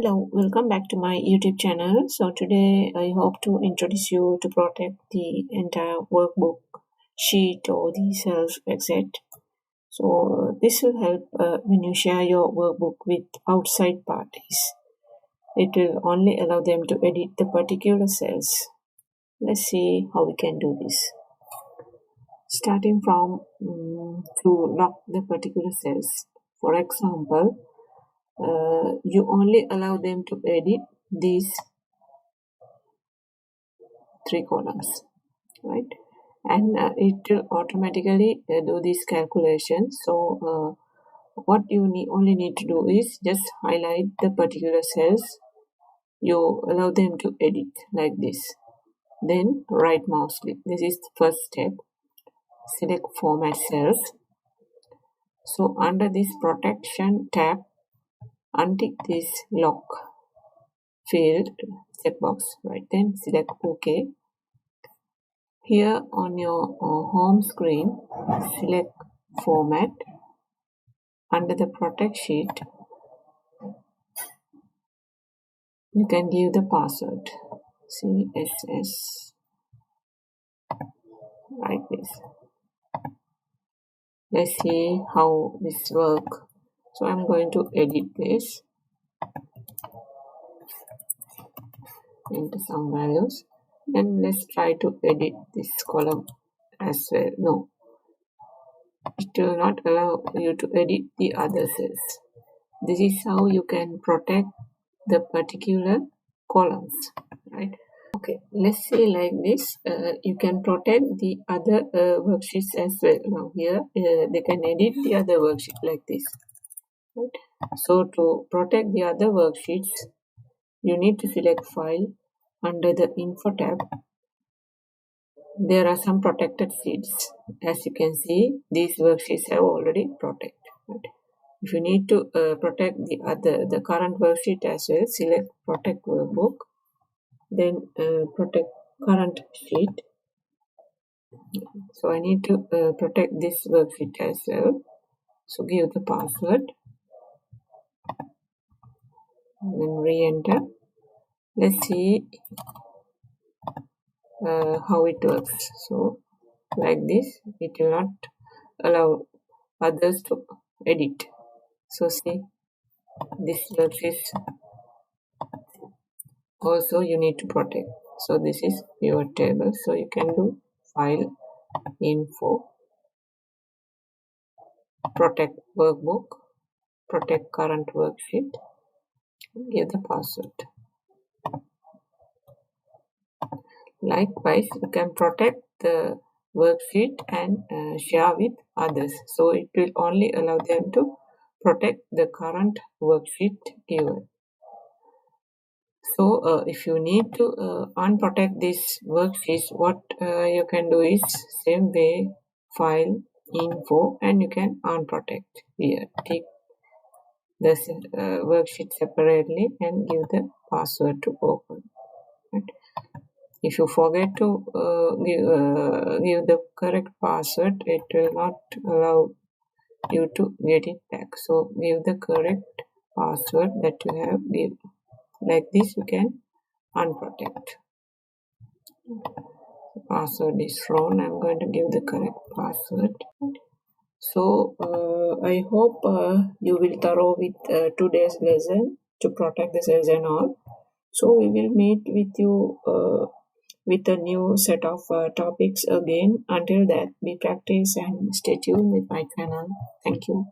Hello, welcome back to my YouTube channel. So today I hope to introduce you to protect the entire workbook sheet or the cells exit. So this will help when you share your workbook with outside parties. It will only allow them to edit the particular cells. Let's see how we can do this. Starting from to lock the particular cells. For example, you only allow them to edit these 3 columns, right? And it will automatically do this calculation. So what you only need to do is just highlight the particular cells. You allow them to edit like this. Then right mouse click. This is the first step. Select format cells. So under this protection tab, untick this lock field checkbox, right? Then select OK. Here on your home screen, select format. Under the protect sheet, you can give the password CSS like this. Let's see how this works. So I'm going to edit this into some values, and let's try to edit this column as well. No, it will not allow you to edit the other cells. This is how you can protect the particular columns, right? Okay, let's say like this. You can protect the other worksheets as well. Now here they can edit the other worksheet like this, right? So to protect the other worksheets, you need to select file. Under the info tab, there are some protected sheets. As you can see, these worksheets have already protected, right? If you need to protect the current worksheet as well, select protect workbook, then protect current sheet. So I need to protect this worksheet as well. So give the password, and then re-enter. Let's see how it works. So like this, it will not allow others to edit. So see, this worksheet also you need to protect. So this is your table. So you can do file, info, protect workbook, protect current worksheet, give the password. Likewise, you can protect the worksheet and share with others. So it will only allow them to protect the current worksheet given. So if you need to unprotect this worksheet, what you can do is same way, file, info, and you can unprotect here. Take the worksheet separately and give the password to open. Right? If you forget to give the correct password, it will not allow you to get it back. So give the correct password that you have given. Like this, you can unprotect. The password is wrong. I'm going to give the correct password. So I hope you will thorough with today's lesson to protect the cells and all. So we will meet with you with a new set of topics again. Until that, be practice and stay tuned with my channel. Thank you.